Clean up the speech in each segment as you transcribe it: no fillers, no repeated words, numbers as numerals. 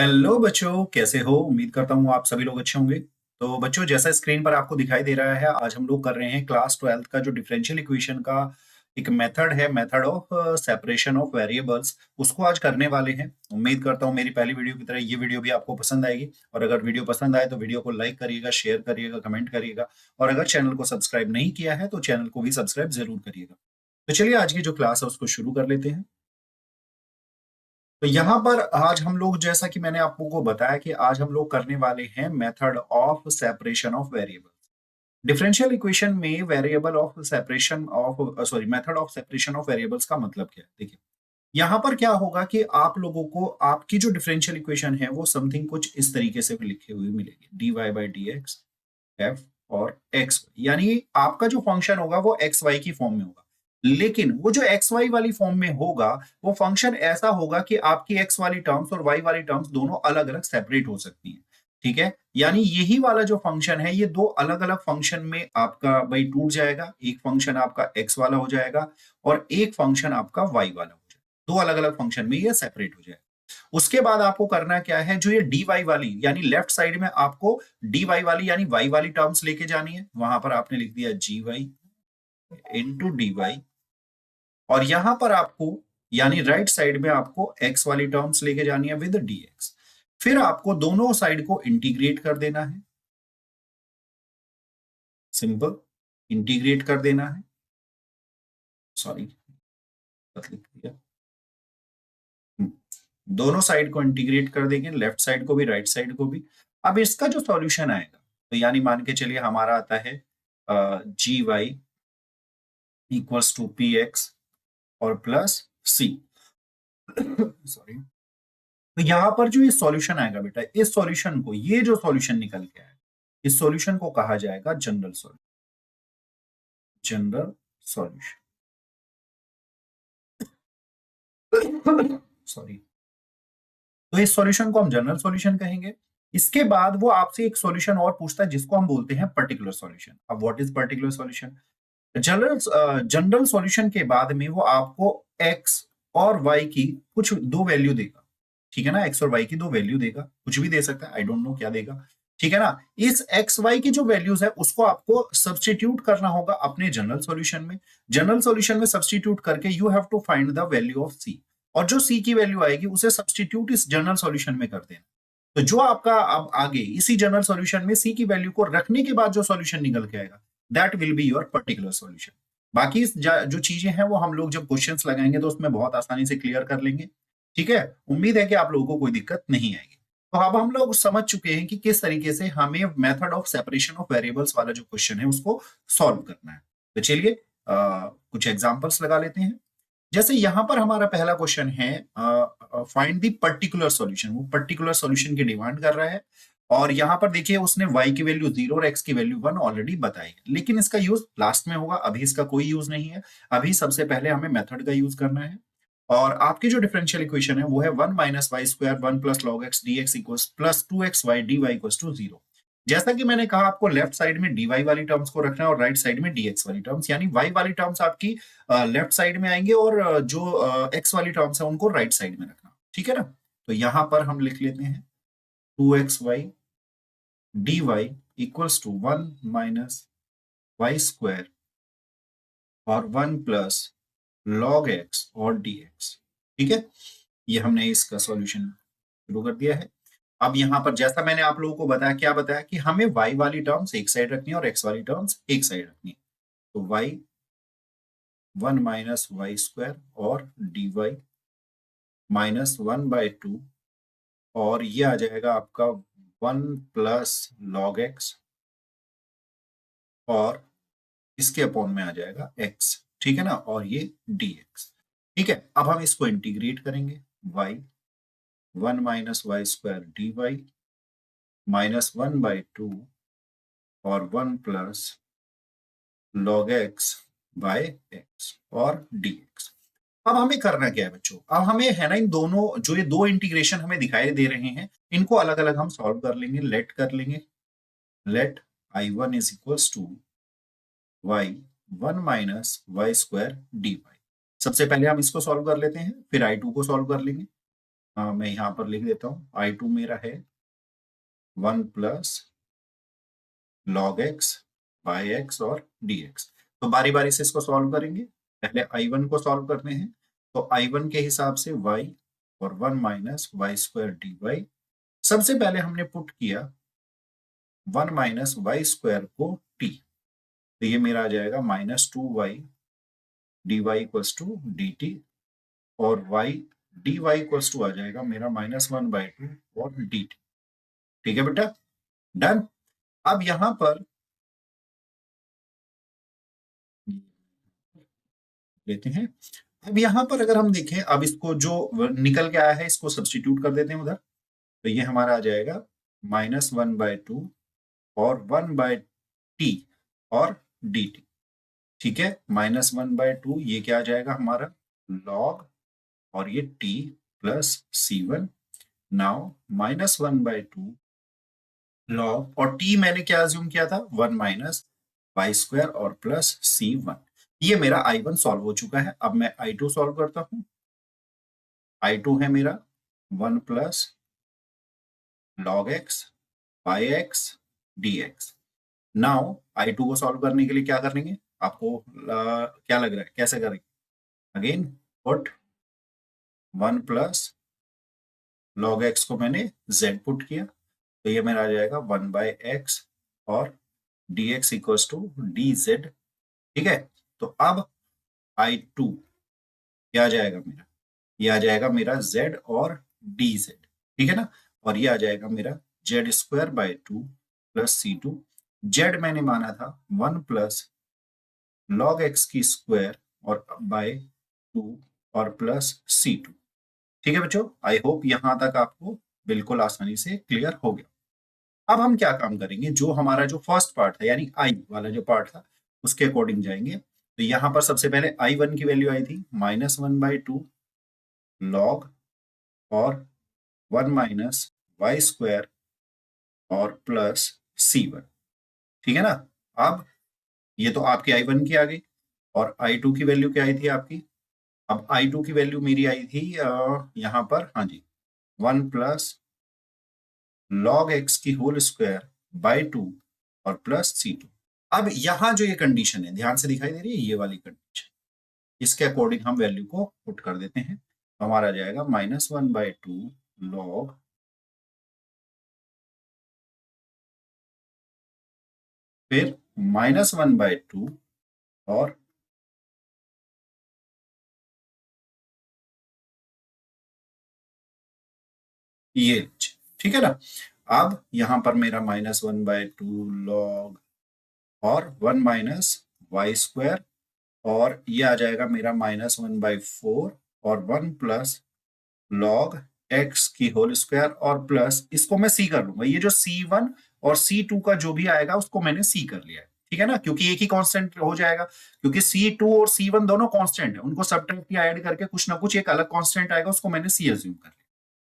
Hello बच्चों, कैसे हो? उम्मीद करता हूँ आप सभी लोग अच्छे होंगे। तो बच्चों, जैसा स्क्रीन पर आपको दिखाई दे रहा है, आज हम लोग कर रहे हैं क्लास 12th का जो डिफरेंशियल इक्वेशन का एक मेथड है, method of separation of variables, उसको आज करने वाले हैं। उम्मीद करता हूँ मेरी पहली वीडियो की तरह ये वीडियो भी आपको पसंद आएगी। और अगर वीडियो पसंद आए तो वीडियो को लाइक करिएगा, शेयर करिएगा, कमेंट करिएगा। और अगर चैनल को सब्सक्राइब नहीं किया है तो चैनल को भी सब्सक्राइब जरूर करिएगा। तो चलिए आज की जो क्लास है उसको शुरू कर लेते हैं। तो यहाँ पर आज हम लोग, जैसा कि मैंने आप लोगों को बताया, कि आज हम लोग करने वाले हैं method of separation of variable. Differential equation में variable of separation of sorry method of separation of variables का मतलब क्या है? देखिए, यहाँ पर क्या होगा कि आप लोगों को आपकी जो डिफरेंशियल इक्वेशन है वो समथिंग कुछ इस तरीके से लिखे हुए मिलेगी, d y by d x f और एक्स, यानी आपका जो फंक्शन होगा वो एक्स वाई की फॉर्म में होगा। लेकिन वो जो एक्स वाई वाली फॉर्म में होगा, वो फंक्शन ऐसा होगा कि आपकी एक्स वाली टर्म्स और वाई वाली टर्म्स दोनों अलग अलग सेपरेट हो सकती हैं। ठीक है, यानी यही वाला जो फंक्शन है ये दो अलग अलग फंक्शन में आपका भाई टूट जाएगा। एक फंक्शन आपका एक्स वाला हो जाएगा और एक फंक्शन आपका वाई वाला हो जाएगा। दो अलग अलग फंक्शन में ये सेपरेट हो जाएगा। उसके बाद आपको करना क्या है, जो ये डी वाई वाली यानी लेफ्ट साइड में आपको डी वाई वाली यानी वाई वाली टर्म्स लेके जानी है। वहां पर आपने लिख दिया जी वाई इंटू डी वाई, और यहां पर आपको यानी राइट साइड में आपको एक्स वाली टर्म्स लेके जानी है विद डी एक्स। फिर आपको दोनों साइड को इंटीग्रेट कर देना है। सिंपल, इंटीग्रेट कर देना है। सॉरी, लिख दिया। दोनों साइड को इंटीग्रेट कर देंगे, लेफ्ट साइड को भी राइट साइड को भी। अब इसका जो सॉल्यूशन आएगा, तो यानी मान के चलिए हमारा आता है जी Y equals to P X और प्लस सी। सॉरी। तो यहां पर जो ये सॉल्यूशन आएगा बेटा, इस सॉल्यूशन को, ये जो सॉल्यूशन निकल के आएगा, इस सॉल्यूशन को कहा जाएगा general solution. General solution. Sorry. तो इस सॉल्यूशन को हम जनरल सॉल्यूशन कहेंगे। इसके बाद वो आपसे एक सॉल्यूशन और पूछता है जिसको हम बोलते हैं पर्टिकुलर सॉल्यूशन। अब what is particular solution? General general solution के बाद में वो आपको एक्स और वाई की कुछ दो वैल्यू देगा। ठीक है ना, एक्स और वाई की दो वैल्यू देगा, कुछ भी दे सकता है, आई डोंट नो क्या देगा। ठीक है ना, इस एक्स वाई की जो वैल्यूज है उसको आपको सब्सटीट्यूट करना होगा अपने जनरल सॉल्यूशन में। जनरल सॉल्यूशन में सब्सटीट्यूट करके you have to find the value of C, और जो सी की वैल्यू आएगी उसे सब्सटीट्यूट इस जनरल सॉल्यूशन में कर देना। तो जो आपका अब आगे इसी जनरल सॉल्यूशन में सी की वैल्यू को रखने के बाद जो सॉल्यूशन निकल के आएगा, that will be your particular solution. बाकी जो चीजें हैं वो हम लोग जब क्वेश्चंस लगाएंगे तो उसमें बहुत आसानी से क्लियर कर लेंगे। ठीक है, उम्मीद है कि आप लोगों को कोई दिक्कत नहीं आएगी। तो अब हम लोग समझ चुके हैं कि किस तरीके से हमें method of separation of variables वाला जो क्वेश्चन है उसको सॉल्व करना है। तो चलिए कुछ एग्जांपल्स लगा लेते हैं। जैसे यहां पर हमारा पहला क्वेश्चन है, फाइंड द पर्टिकुलर सॉल्यूशन। वो पर्टिकुलर सॉल्यूशन की डिमांड कर रहा है। और यहां पर देखिए उसने y की वैल्यू 0 और x की वैल्यू 1 ऑलरेडी बताई है, लेकिन इसका यूज लास्ट में होगा, अभी इसका कोई यूज नहीं है। अभी सबसे पहले हमें मेथड का यूज करना है। और आपकी जो डिफरेंशियल इक्वेशन है वो है 1 minus y square 1 plus log x d x equals plus 2xy dy equals to 0। जैसा कि मैंने कहा, आपको लेफ्ट साइड में dy वाली टर्म्स को रखना है और राइट साइड में dx वाली टर्म्स, यानी y वाली टर्म्स आपकी लेफ्ट साइड में आएंगे और जो x वाली टर्म्स है उनको राइट साइड में रखना। ठीक है ना, तो यहां पर हम लिख लेते हैं 2xy dy equals to 1 minus y square और 1 प्लस लॉग एक्स और dx। ठीक है, ये हमने इसका सॉल्यूशन शुरू कर दिया है। अब यहां पर जैसा मैंने आप लोगों को बताया, क्या बताया कि हमें y वाली टर्म्स एक साइड रखनी है और x वाली टर्म्स एक साइड रखनी है। तो y 1 माइनस वाई स्क्वायर और dy माइनस 1/2, और ये आ जाएगा आपका 1 प्लस लॉग एक्स और इसके अपॉन में आ जाएगा x। ठीक है ना, और ये dx। ठीक है, अब हम इसको इंटीग्रेट करेंगे। y 1 minus y square d y minus 1/2 और 1 plus log x by x और dx। अब हमें करना क्या है बच्चों, अब हमें है ना इन दोनों, जो ये दो इंटीग्रेशन हमें दिखाई दे रहे हैं, इनको अलग अलग हम सॉल्व कर लेंगे। लेट कर लेंगे, let I1 is equals to y 1 minus y square d y. सबसे पहले हम इसको सॉल्व कर लेते हैं, फिर I2 को सॉल्व कर लेंगे। मैं यहाँ पर लिख देता हूँ I2 मेरा है 1 plus log x by x और dx। तो बारी बारी से इसको सॉल्व करेंगे। पहले I1 को सॉल्व करते हैं। तो I1 के हिसाब से y और 1 माइनस वाई स्क्वायर dy। सबसे पहले हमने पुट किया 1 माइनस वाई स्क्वायर को t, तो ये मेरा आ जाएगा -2y dy equals to dt, और y dy इक्वल्स टू आ जाएगा मेरा -1/2 और dt। ठीक है बेटा, डन। अब यहां पर लेते हैं। अब यहां पर अगर हम देखें, अब इसको जो निकल के आया है इसको सब्स्टिट्यूट कर देते हैं उधर। तो ये हमारा आ जाएगा -1/2 और 1/t और dt। ठीक है, -1/2 ये क्या आ जाएगा हमारा log, और ये t plus c1। Now -1/2 log, और t मैंने क्या अज्यूम किया था 1 माइनस वाई स्क्वायर और प्लस c1। ये मेरा I1 सॉल्व हो चुका है। अब मैं I2 सॉल्व करता हूं। I2 है मेरा 1 plus log x by x dx। Now I2 को सॉल्व करने के लिए क्या करेंगे, आपको क्या लग रहा है कैसे करेंगे? Again put 1 plus log x को मैंने z पुट किया, तो ये मेरा आ जाएगा 1/x और dx इक्वल्स टू dz। ठीक है, तो अब I2 क्या आ जाएगा मेरा, ये आ जाएगा मेरा z और dz। ठीक है ना, और ये आ जाएगा मेरा z² bye 2 plus c2। z मैंने माना था 1 प्लस log x की स्क्वायर और बाय 2 और प्लस c2। ठीक है बच्चों, आई होप यहां तक आपको बिल्कुल आसानी से क्लियर हो गया। अब हम क्या काम करेंगे, जो हमारा जो फर्स्ट पार्ट था यानी आई वाला जो पार्ट था उसके अकॉर्डिंग जाएंगे। तो यहां पर सबसे पहले I1 की वैल्यू आई थी -1/2 log और 1 माइनस वाई स्क्वायर और प्लस c1। ठीक है ना। अब ये तो आपकी I1 की आ गई, और I2 की वैल्यू क्या आई थी आपकी? अब I2 की वैल्यू मेरी आई थी यहां पर, हाँ जी, 1 प्लस log x की होल स्क्वायर बाय 2 और प्लस c2। अब यहां जो ये कंडीशन है ध्यान से दिखाई दे रही है, ये वाली कंडीशन, इसके अकॉर्डिंग हम वैल्यू को पुट कर देते हैं। तो हमारा आ जाएगा -1/2 log, फिर -1/2 और ये। ठीक है ना। अब यहां पर मेरा -1/2 log और 1 माइनस वाई स्क्वायर, और ये आ जाएगा मेरा -1/4 और 1 प्लस log x की होल स्क्वायर और प्लस, इसको मैं c कर लूंगा। ये जो c1 और c2 का जो भी आएगा उसको मैंने c कर लिया है। ठीक है ना, क्योंकि एक ही कांस्टेंट हो जाएगा, क्योंकि c2 और c1 दोनों कांस्टेंट है, उनको सब्ट्रैक्ट या ऐड करके कुछ ना कुछ एक अलग कांस्टेंट आएगा, उसको मैंने c अज्यूम कर लिया।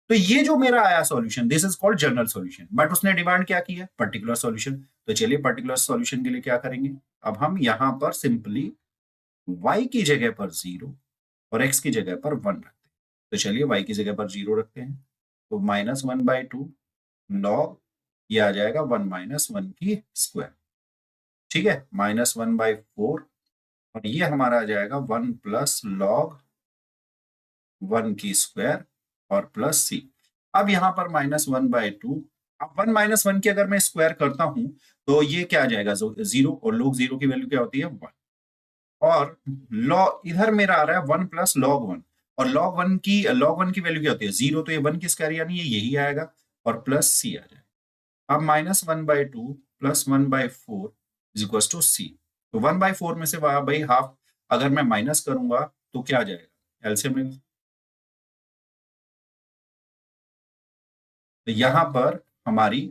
तो ये जो मेरा आया solution, this is called general solution, but उसने डिमांड क्या की है, पर्टिकुलर सॉल्यूशन। तो चलिए पर्टिकुलर सॉल्यूशन के लिए क्या करेंगे, अब हम यहां पर सिंपली y की जगह पर 0 और x की जगह पर 1 रखते हैं। तो चलिए y की जगह पर 0 रखते हैं, तो -1/2 log, ये आ जाएगा 1 माइनस 1 की स्क्वायर। ठीक है, -1/4, और ये हमारा आ जाएगा 1 प्लस log 1 की स्क्वायर और प्लस c। अब यहाँ पर -1/2, अब 1 माइनस 1 की अगर मैं स्क्वायर करता हूं तो ये क्या आ जाएगा 0, और log 0 की वैल्यू क्या होती है 1, और log इधर मेरा आ रहा है 1 प्लस log 1, और log 1 की वैल्यू क्या होती है 0, तो ये 1 की स्क्वायर यानी ये यही आएगा, और प्लस c आ जाएगा। अब -1/2 प्लस 1/4 इज इक्वल टू c। तो 1/4 में से भाई हाफ अगर मैं माइनस करूंगा तो क्या आ जाएगा, एलसीएम में। तो यहां पर हमारी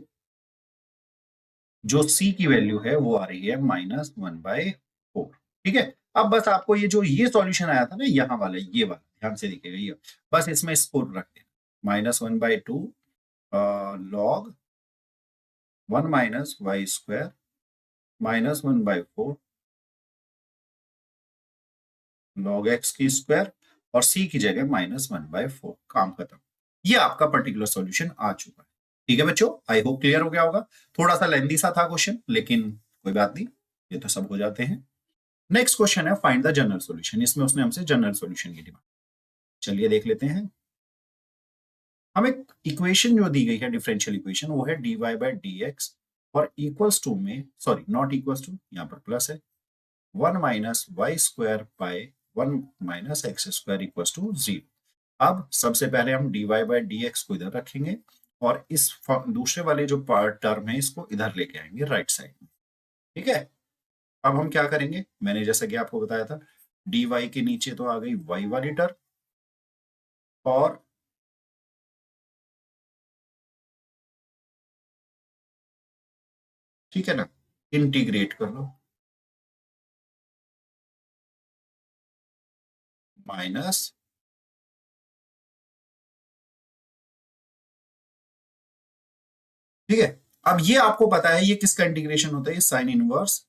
जो c की वैल्यू है वो आ रही है -1/4। ठीक है, अब बस आपको ये जो ये सॉल्यूशन आया था ना यहाँ वाला, ये वाला ध्यान से देखिएगा, ये बस इसमें इसको रख देना -1/2 log 1 minus y square -1/4 log x की स्क्वायर, और c की जगह -1/4, काम खत्म। ये आपका पर्टिकुलर सॉल्यूशन आ चुका है। ठीक है बच्चों, आई होप क्लियर हो गया होगा। थोड़ा सा लेंथी सा था क्वेश्चन, लेकिन कोई बात नहीं, ये तो सब हो जाते हैं। नेक्स्ट क्वेश्चन है फाइंड द जनरल सॉल्यूशन। इसमें उसने हमसे जनरल सॉल्यूशन की डिमांड। चलिए देख लेते हैं। हमें इक्वेशन जो दी गई है डिफरेंशियल इक्वेशन, वो है dy बाई डी एक्स और इक्वल्स टू में, सॉरी नॉट इक्वल्स टू, यहाँ पर प्लस है, 1 minus y square by 1 minus x square equals to 0। अब सबसे पहले हम dy बाई डी एक्स को इधर रखेंगे और इस दूसरे वाले जो पार्ट टर्म है इसको इधर लेके आएंगे राइट साइड में। ठीक है, अब हम क्या करेंगे, मैंने जैसा कि आपको बताया था, dy के नीचे तो आ गई y वाली टर्म और ठीक है ना, इंटीग्रेट कर लो, माइनस ठीक है। अब ये आपको पता है ये किसका इंटीग्रेशन होता है, ये साइन इनवर्स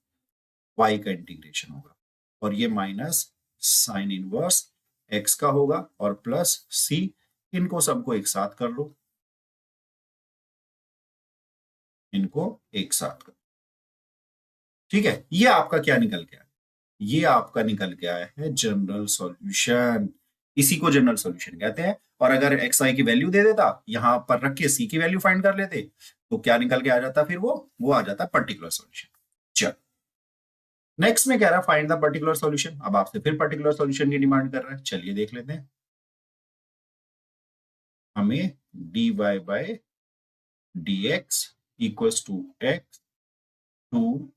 y का इंटीग्रेशन होगा और ये माइनस साइन इनवर्स x का होगा और प्लस c, इनको सबको एक साथ कर लो, इनको एक साथ कर। ठीक है, ये आपका क्या निकल गया, ये आपका निकल गया है जनरल सॉल्यूशन। इसी को जनरल सॉल्यूशन कहते हैं। और अगर एक्स आई की वैल्यू दे देता, यहां पर रख के सी की वैल्यू फाइंड कर लेते, तो क्या निकल के आ जाता, फिर वो आ जाता पर्टिकुलर सॉल्यूशन। चल, नेक्स्ट में कह रहा है फाइंड द पर्टिकुलर सॉल्यूशन। अब आपसे फिर पर्टिकुलर सॉल्यूशन की डिमांड कर रहा है। चलिए देख लेते हैं। हमें d y by d x equals to x to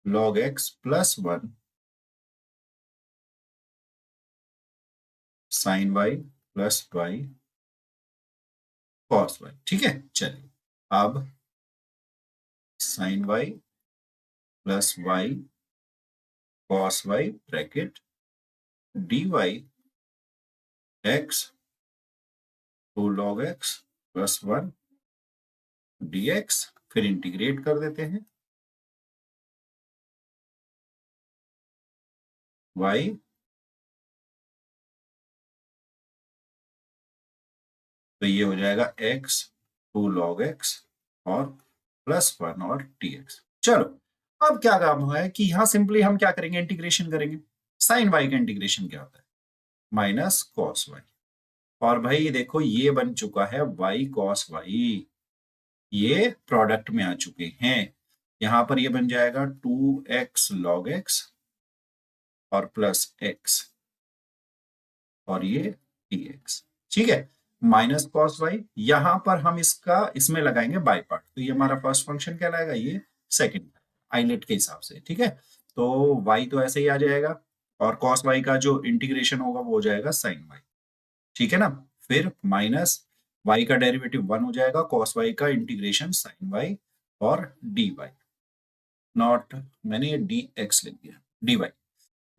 log x plus 1 sine y plus y cos y. ठीक है, चलिए अब sine y plus y cos y bracket d y x to log x plus 1 d x, फिर integrate कर देते हैं, y तो ये हो जाएगा एक्स टू लॉग एक्स और प्लस 1 और डी एक्स। चलो, अब क्या काम है कि यहां सिंपली हम क्या करेंगे, इंटीग्रेशन करेंगे। साइन वाई का इंटीग्रेशन क्या होता है, माइनस कॉस वाई। और भाई देखो ये बन चुका है वाई कॉस वाई, ये प्रोडक्ट में आ चुके हैं। यहां पर ये बन जाएगा 2x log x और प्लस x और ये dx। ठीक है, माइनस कॉस वाई, यहां पर हम इसका इसमें लगाएंगे बाई पार्ट, तो ये हमारा फर्स्ट फंक्शन कहलाएगा, ये सेकंड आइलेट के हिसाब से। ठीक है, तो y तो ऐसे ही आ जाएगा और कॉस वाई का जो इंटीग्रेशन होगा वो हो जाएगा साइन वाई। ठीक है ना, फिर माइनस y का डेरिवेटिव 1 हो जाएगा, कॉस वाई का इंटीग्रेशन साइन वाई और डी वाई, नॉट, मैंने ये डी एक्स लिख दिया, डी वाई।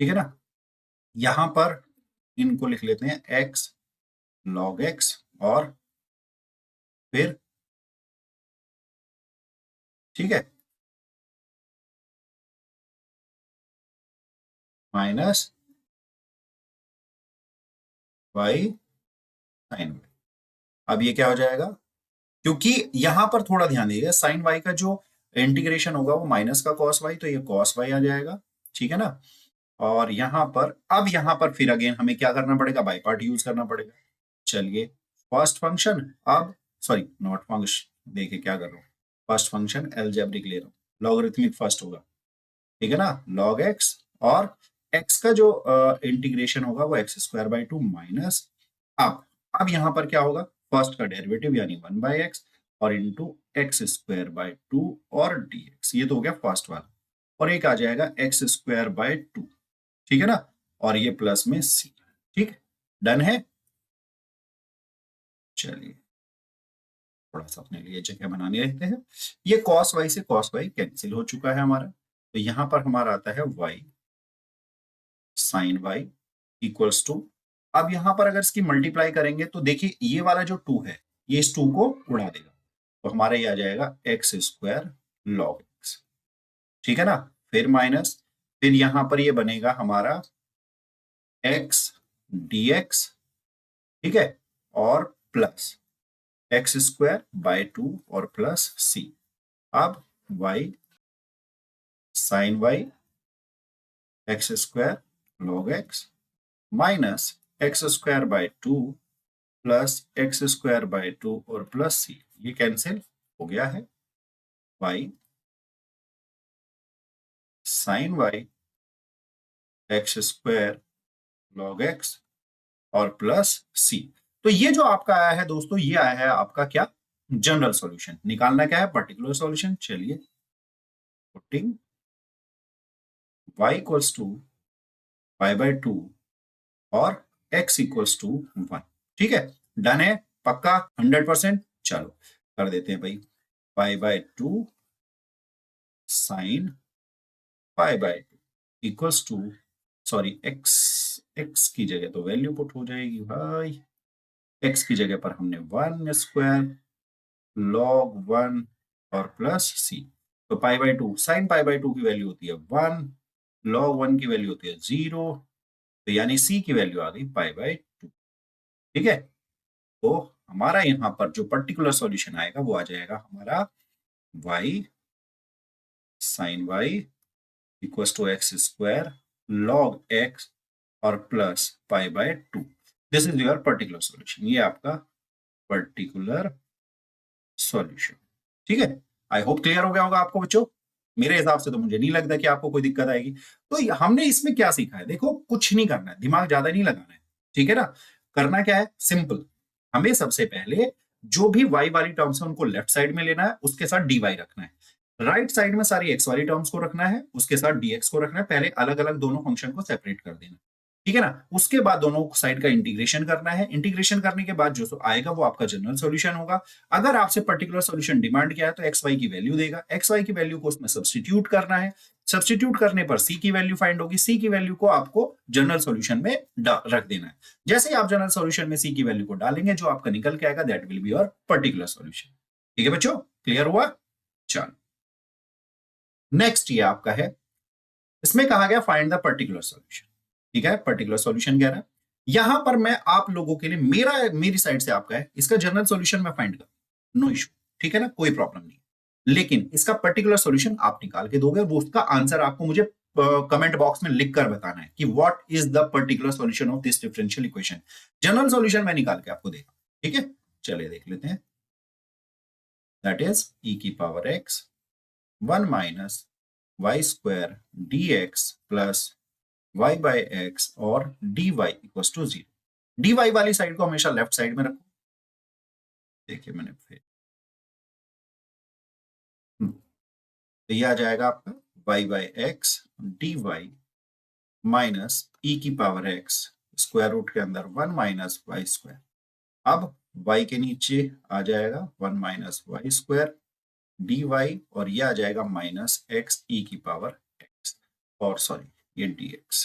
ठीक है ना, यहां पर इनको लिख लेते हैं एक्स लॉग एक्स और फिर ठीक है माइनस वाई साइन वाई। अब ये क्या हो जाएगा, क्योंकि यहां पर थोड़ा ध्यान दीजिएगा, साइन वाई का जो इंटीग्रेशन होगा वो माइनस का कॉस वाई, तो ये कॉस वाई आ जाएगा। ठीक है ना, और यहां पर अब यहां पर फिर अगेन हमें क्या करना पड़ेगा, बाई पार्ट यूज करना पड़ेगा। चलिए, फर्स्ट फंक्शन, अब सॉरी नॉट फंक्शन, देखिए क्या कर रहा हूँ, फर्स्ट फंक्शन एलजेब्रिक ले रहा हूँ, लॉगरिथमिक फर्स्ट होगा। ठीक है ना, लॉग एक्स और एक्स का जो इंटीग्रेशन होगा वो x square by two minus, अब यहां पर क्या होगा, फर्स्ट का डेरिवेटिव यानी 1 बाई एक्स और into x square by two और डी एक्स, ये तो हो गया फर्स्ट वाला, और एक आ जाएगा एक्स स्क्वायर बाय 2। ठीक है ना, और ये प्लस में सी। ठीक, डन है। चलिए थोड़ा सा अपने लिए जगह बनाने रहते हैं। ये कॉस वाई से कॉस वाई कैंसिल हो चुका है हमारा, तो यहां पर हमारा आता है y sine y equals to, अब यहां पर अगर इसकी मल्टीप्लाई करेंगे तो देखिए ये वाला जो 2 है ये इस 2 को उड़ा देगा, तो हमारा ये आ जाएगा एक्स स्क्वायर लॉग एक्स। ठीक है ना, फिर माइनस, फिर यहां पर ये बनेगा हमारा एक्स डी एक्स। ठीक है, और प्लस एक्स स्क्वायर बाय 2 और प्लस सी। अब y sine y x square log x minus x square by 2 plus x square by 2 और प्लस सी। ये कैंसिल हो गया है। Y sine y x square log x और plus c. तो ये जो आपका आया है दोस्तों, ये आया है आपका क्या, जनरल सॉल्यूशन। निकालना क्या है, पर्टिकुलर सॉल्यूशन। चलिए, putting y equals to pi by 2 और x इक्वल्स टू 1। ठीक है, डन है, पक्का 100%। चलो कर देते हैं भाई, pi by 2 sine pi by 2 equals to, sorry x की जगह तो वैल्यू पुट हो जाएगी भाई, x की जगह पर हमने 1 स्क्वायर लॉग 1 और प्लस सी। तो पाई बाय 2 साइन पाई बाय 2 की वैल्यू होती है 1, लॉग 1 की वैल्यू होती है 0, तो यानी सी की वैल्यू आ गई पाई बाय 2। ठीक है, तो हमारा यहां पर जो पर्टिकुलर सॉल्यूशन आएगा वो आ जाएगा हमारा y sine y equals to x square log x और plus pi by 2। This is your particular solution. ये आपका पर्टिकुलर सॉल्यूशन। ठीक है, आई होप क्लियर हो गया होगा आपको बच्चों। मेरे हिसाब से तो मुझे नहीं लगता कि आपको कोई दिक्कत आएगी। तो हमने इसमें क्या सीखा है, देखो कुछ नहीं करना है, दिमाग ज्यादा नहीं लगाना है। ठीक है ना, करना क्या है, सिंपल। हमें सबसे पहले जो भी y वाली टर्म्स है उनको लेफ्ट साइड में लेना है, उसके साथ dy रखना है। राइट साइड में सारी x वाली टर्म्स को रखना है, उसके साथ dx को रखना है। पहले अलग अलग दोनों फंक्शन को सेपरेट कर देना। ठीक है ना, उसके बाद दोनों साइड का इंटीग्रेशन करना है। इंटीग्रेशन करने के बाद जो आएगा वो आपका जनरल सॉल्यूशन होगा। अगर आपसे पर्टिकुलर सॉल्यूशन डिमांड किया है तो एक्स वाई की वैल्यू देगा, एक्स वाई की वैल्यू को उसमें सब्स्टिट्यूट करना है। सब्स्टिट्यूट करने पर सी की वैल्यू फाइंड होगी, सी की वैल्यू को आपको जनरल सॉल्यूशन में रख देना है। जैसे ही आप जनरल सॉल्यूशन में सी की वैल्यू को डालेंगे, जो आपका निकल के आएगा that will be your particular solution. ठीक है बच्चों, क्लियर हुआ। चलो नेक्स्ट ये आपका है, इसमें कहा गया फाइंड द पर्टिकुलर सॉल्यूशन। ठीक है, पर्टिकुलर सॉल्यूशन कह रहा है। यहां पर मैं आप लोगों के लिए, मेरी साइड से आपका है, इसका जनरल सॉल्यूशन मैं फाइंड कर, नो इशू। ठीक है ना, कोई प्रॉब्लम नहीं। लेकिन इसका पर्टिकुलर सॉल्यूशन आप निकाल के दोगे, वो उसका आंसर आपको मुझे कमेंट बॉक्स में लिख कर बताना है कि what is the particular solution of this differential equation. General solution मैं निकाल के आपको देगा। ठीक है, चलिए देख लेते हैं। दैट इज e की power x 1 minus y square d x plus y by x और dy इक्वल्स टू 0। dy वाली साइड को हमेशा लेफ्ट साइड में रखो। देखिए मैंने फिर तो ये आ जाएगा आपका y by x dy minus e की पावर x स्क्वायर रूट के अंदर 1 माइनस वाई स्क्वायर। अब y के नीचे आ जाएगा 1 माइनस वाई स्क्वायर dy और ये आ जाएगा माइनस एक्स e की पावर x और सॉरी ये dx।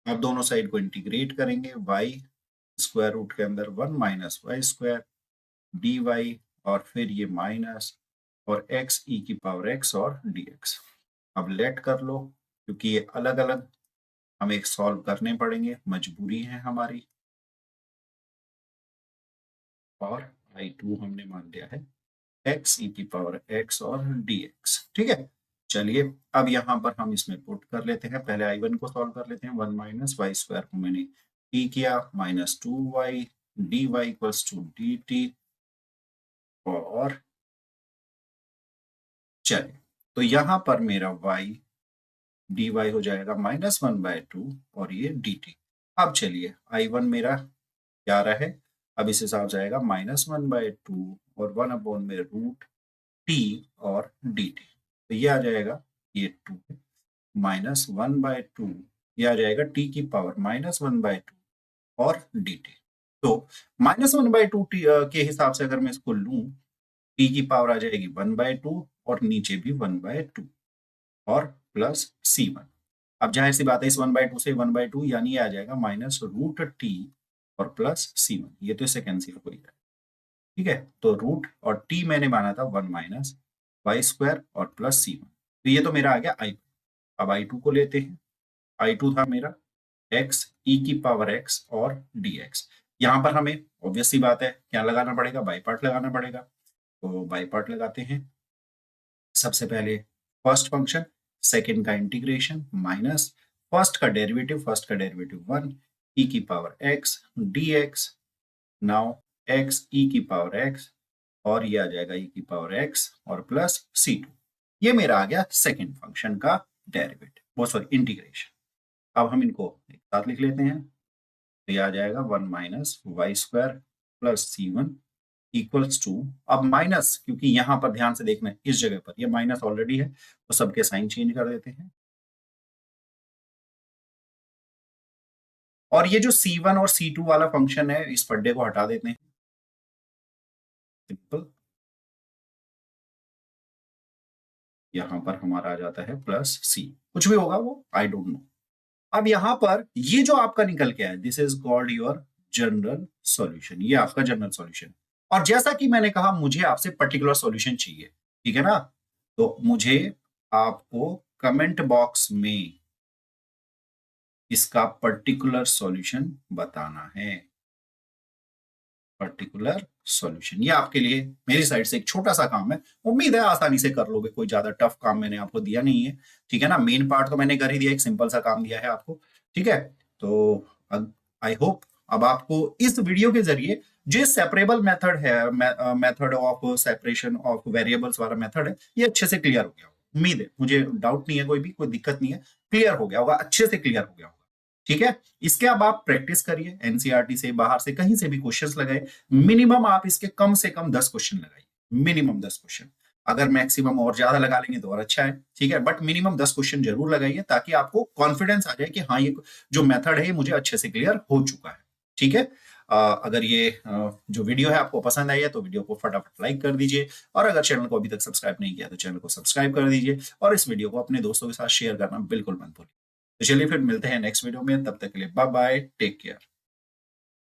अब दोनों साइड को इंटीग्रेट करेंगे, y स्क्वायर रूट के अंदर 1 माइनस वाई स्क्वायर dy और फिर ये माइनस और x e की पावर x और dx। अब लेट कर लो, क्योंकि ये अलग अलग हमें सॉल्व करने पड़ेंगे, मजबूरी है हमारी। और I2 हमने मान लिया है x e की पावर x और dx। ठीक है, चलिए अब यहाँ पर हम इसमें पुट कर लेते हैं। पहले I1 को सॉल्व कर लेते हैं। 1 माइनस वाई स्क्वायर को मैंने t किया, minus 2y dy equals to dt। और चलिए तो यहाँ पर मेरा y dy हो जाएगा -1/2 और ये dt। अब चलिए I1 मेरा क्या रहा है, अब इस हिसाब से आएगा -1/2 और 1 अपॉन में रूट t और dt। तो ये आ जाएगा, ये 2 -1/2, ये आ जाएगा t की पावर -1/2 और dt। तो -1/2 के हिसाब से अगर मैं इसको लूं, t की पावर आ जाएगी 1/2 और नीचे भी 1/2 और प्लस c1। अब जाहिर सी बात है, इस 1/2 से 1/2 यानी ये आ जाएगा माइनस रूट टी और प्लस c1। ये तो इससे कैंसिल हो गया। ठीक है, तो रूट और t मैंने माना था 1 माइनस वाई स्क्वायर और प्लस c1। तो ये तो मेरा आ गया i। अब i2 को लेते हैं। i2 था मेरा x e की पावर x और dx। यहां पर हमें ऑब्वियस सी बात है क्या लगाना पड़ेगा, बाई पार्ट लगाना पड़ेगा। तो बाई पार्ट लगाते हैं। सबसे पहले फर्स्ट फंक्शन, सेकंड का इंटीग्रेशन माइनस फर्स्ट का डेरिवेटिव 1 ई की power x dx। Now x ई की पावर x और ये आ जाएगा ई की पावर x और प्लस c2। ये मेरा आ गया सेकंड फंक्शन का डेरिवेटिव, वो सॉरी इंटीग्रेशन। अब हम इनको एक साथ लिख लेते हैं। तो ये आ जाएगा 1 minus y square plus c1 equals to, अब माइनस क्योंकि यहां पर ध्यान से देखना है इस जगह पर ये माइनस ऑलरेडी है तो सबके साइन चेंज कर देते हैं। और ये जो c1 और c2 वाला फंक्शन है इस पड्डे को हटा देते हैं, सिंपल। यहां पर हमारा आ जाता है प्लस c, कुछ भी होगा वो आई डोंट नो। अब यहां पर ये जो आपका निकल के आया, this is called your general solution, ये आपका जनरल सॉल्यूशन। और जैसा कि मैंने कहा मुझे आपसे पर्टिकुलर सॉल्यूशन चाहिए, ठीक है ना। तो मुझे आपको कमेंट बॉक्स में इसका पर्टिकुलर सॉल्यूशन बताना है। पर्टिकुलर सॉल्यूशन, ये आपके लिए मेरी साइड से एक छोटा सा काम है, उम्मीद है आसानी से कर लोगे, कोई ज्यादा टफ काम मैंने आपको दिया नहीं है, ठीक है ना। मेन पार्ट तो मैंने कर ही दिया, एक सिंपल सा काम दिया है आपको, ठीक है। तो आई होप अब आपको इस वीडियो के जरिए जो सेपरेबल मेथड है, method of separation of variables वाला मेथड है, ये अच्छे से क्लियर हो गया। उम्मीद है, मुझे डाउट नहीं है, कोई दिक्कत नहीं है, क्लियर हो गया होगा, अच्छे से क्लियर हो गया होगा, ठीक है। इसके अब आप प्रैक्टिस करिए, एनसीईआरटी से बाहर से कहीं से भी क्वेश्चंस लगाए, मिनिमम आप इसके कम से कम 10 क्वेश्चन लगाइए, मिनिमम 10 क्वेश्चन। अगर मैक्सिमम और ज्यादा लगा लेंगे तो और अच्छा है, ठीक है, बट मिनिमम 10 क्वेश्चन जरूर लगाइए ताकि आपको कॉन्फिडेंस आ जाए कि हाँ ये जो मेथड है ये मुझे अच्छे से क्लियर हो चुका है, ठीक है। अगर ये जो वीडियो है आपको पसंद आई है तो वीडियो को फटाफट लाइक कर दीजिए, और अगर चैनल को अभी तक सब्सक्राइब नहीं किया तो चैनल को सब्सक्राइब कर दीजिए, और इस वीडियो को अपने दोस्तों के साथ शेयर करना बिल्कुल मत भूलिए। तो चलिए फिर मिलते हैं नेक्स्ट वीडियो में, तब तक के लिए बाय बाय, टेक केयर।